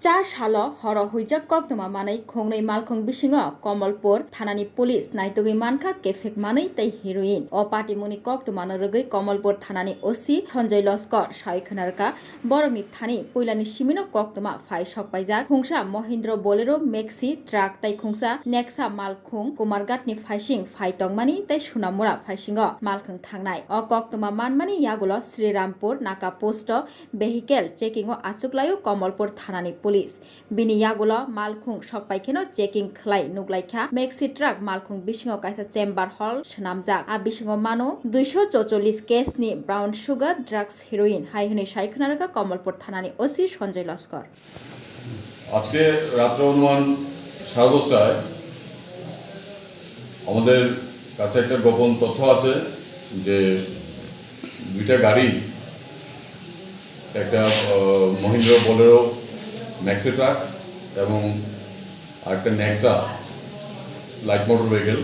चार साल हर हुइजाक कक्तमा मानै खुंगनै मालखुंग बिसिङो कमलपुर थानानि पुलिस नाइतुगै मानखा केफेक मानै तै हिरोइन अ पार्टीमुनि कक्तमानो रगै कमलपुर थानानि ओसी सञ्जय लस्कर सायखनारका बरकनि थानी पुइलानि सिमिनो कक्तमा फाइ सकपाइजाक खुंसा महेन्द्र बोलेरो मेक्सी ट्राक तै खुंसा नेक्सा मालखुंग कुमारघाटनि फाइसिं फाइ तंमानि तै सुनामुरा फाइसिङो मालखुंग थांनाय अ कक्तमा मानमानि यागुल श्रीरामपुर नाका पोस्ट भेहिकेल चेकिङो आचुकलायो कमलपुर थानानि पुलिस बिनि यागुला मालखुंग सकपाइखेनो चेकिंग खलाय नुग्लाइखा मेक्सी ट्राक मालखुंग बिसिङो काइसा चेम्बार हल सनामजाक आ बिसिङो मानो 244 केसनि ब्राउन सुगार ड्राग्स हिरोइन हाइहनै सायखनारका कमलपुर थानानि ओसी सञ्जय लस्कर আজকে রাত্র অনুমান 10:30টায় আমাদের কাছে একটা গোপন তথ্য আছে যে দুইটা গাড়ি একটা মহিন্দ্রা বোলেরো ম্যাক্সি ট্রাক এবং আরেকটা নেক্সা লাইট মোটর ভেহিকেল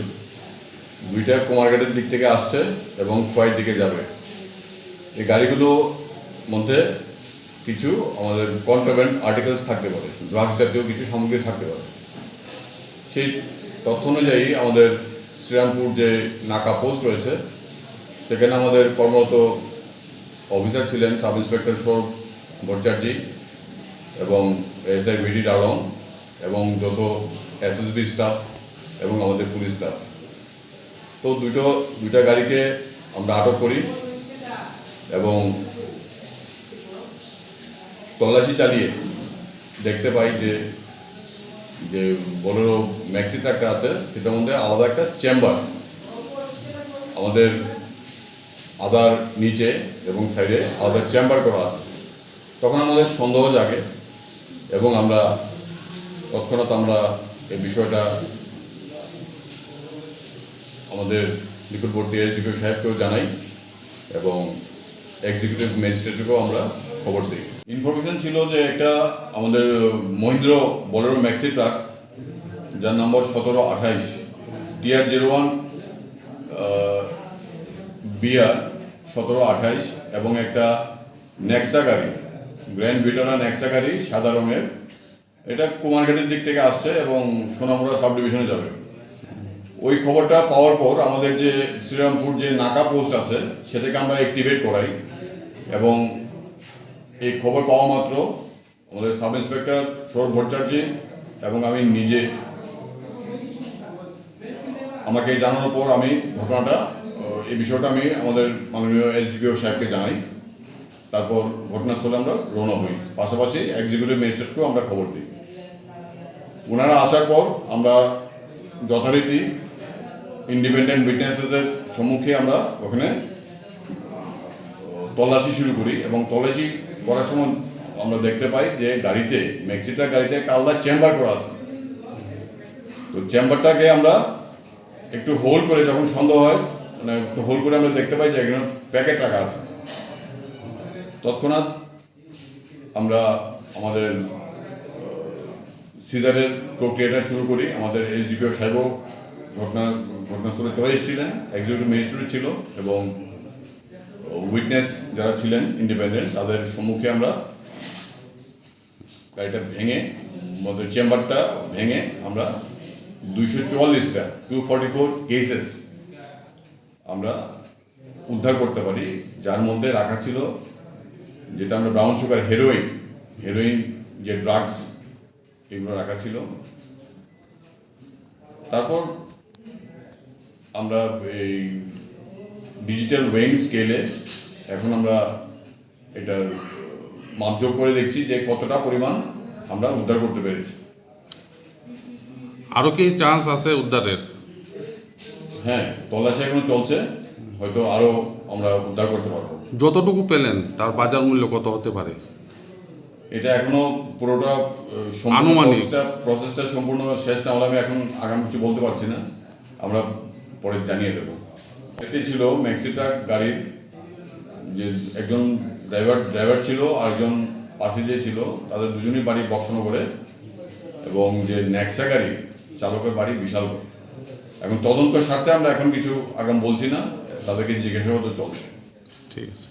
দুইটা কুমারঘাটের দিক থেকে আসছে এবং খোয়াইয়ের দিকে যাবে। এই গাড়িগুলোর মধ্যে কিছু আমাদের কন্ট্রাব্যান্ড আর্টিকেলস থাকতে পারে, ড্রাগস জাতীয় কিছু সামগ্রী থাকতে পারে। সেই তথ্য অনুযায়ী আমাদের শ্রীরামপুর যে নাকা পোস্ট রয়েছে সেখানে আমাদের কর্মরত অফিসার ছিলেন সাব ইন্সপেক্টর সৌরভ ভট্টাচার্য এবং এসআই ভিডি ডালং এবং যত এসএসবি স্টাফ এবং আমাদের পুলিশ স্টাফ। তো দুইটা গাড়িকে আমরা আটক করি এবং তল্লাশি চালিয়ে দেখতে পাই যে বোলেরো ম্যাক্সি ট্রাকটা আছে সেটার মধ্যে আলাদা একটা চেম্বার আমাদের আদার নিচে এবং সাইডে আলাদা চেম্বার করা আছে। তখন আমাদের সন্দেহ জাগে এবং আমরা তৎক্ষণাৎ এই বিষয়টা আমাদের নিকটবর্তী এসডিপিও সাহেবকেও জানাই এবং এক্সিকিউটিভ ম্যাজিস্ট্রেটকেও আমরা খবর দিই। ইনফরমেশন ছিল যে একটা আমাদের মহিন্দ্র বোলেরো ম্যাক্সি ট্রাক যার নম্বর 1728 TR01 BR 1728 এবং একটা নেক্সা গাড়ি গ্র্যান্ড ভিটারা নেক্সা গাড়ি সাদা রঙের, এটা কুমারঘাটের দিক থেকে আসছে এবং সোনামুড়া সাব ডিভিশনে যাবে। ওই খবরটা পাওয়ার পর আমাদের যে শ্রীরামপুর যে নাকা পোস্ট আছে সেটাকে আমরা অ্যাক্টিভেট করাই এবং এই খবর পাওয়া মাত্র আমাদের সাব ইন্সপেক্টর সৌরভ ভট্টাচার্য এবং আমি নিজে আমাকে জানানোর পর আমি এই বিষয়টা আমি আমাদের মাননীয় এসডিপিও সাহেবকে জানাই। তারপর ঘটনাস্থলে আমরা রওনা হই, পাশাপাশি এক্সিকিউটিভ ম্যাজিস্ট্রেটকেও আমরা খবর দিই। ওনারা আসার পর আমরা যথারীতি ইন্ডিপেন্ডেন্ট উইটনেসেসের সম্মুখে আমরা ওখানে তল্লাশি শুরু করি এবং তল্লাশি করার সময় আমরা দেখতে পাই যে গাড়িতে ম্যাক্সিটা গাড়িতে একটা আলাদা চেম্বার করা আছে। তো চেম্বারটাকে আমরা একটু হোল্ড করে যখন সন্দেহ হয় মানে একটু হোল্ড করে আমরা দেখতে পাই যে এখানে প্যাকেট রাখা আছে। তৎক্ষণাৎ আমরা আমাদের সিজারের প্রক্রিয়াটা শুরু করি। আমাদের এসডিপিও সাহেবও ঘটনাস্থলে চলে এসেছিলেন, এক্সিকিউটিভ ম্যাজিস্ট্রেট ছিল এবং উইটনেস যারা ছিলেন ইন্ডিপেন্ডেন্ট তাদের সম্মুখে আমরা গাড়িটা ভেঙে আমাদের চেম্বারটা ভেঙে আমরা 244 কেসেস আমরা উদ্ধার করতে পারি, যার মধ্যে রাখা ছিল যেটা আমরা ব্রাউন সুগার হেরোইন যে ড্রাগস এগুলো রাখা ছিল। তারপর আমরা এই ডিজিটাল ওয়েইং স্কেলে এখন আমরা এটা মাপযোগ করে দেখছি যে কতটা পরিমাণ আমরা উদ্ধার করতে পেরেছি। আরও কি চান্স আছে উদ্ধারের? হ্যাঁ, তল্লাশি এখন চলছে, হয়তো আরও আমরা উদ্ধার করতে পারবো। যতটুকু পেলেন তার বাজার মূল্য কত হতে পারে? এটা এখনো পুরোটা প্রসেসটা সম্পূর্ণ শেষ না হলে আমি এখন আগামী কিছু বলতে পারছি না, আমরা পরে জানিয়ে দেবো। এতে ছিল ম্যাক্সি ট্রাক গাড়ির যে একজন ড্রাইভার ছিল আর একজন পাশে যে ছিল তাদের দুজনই বাড়ি বক্সনগরে এবং যে নেক্সা গাড়ি চালকের বাড়ি বিশালগড়। এখন তদন্তের স্বার্থে আমরা এখন কিছু আগাম বলছি না, তাদেরকে জিজ্ঞাসাবাদ চলছে। ঠিক আছে।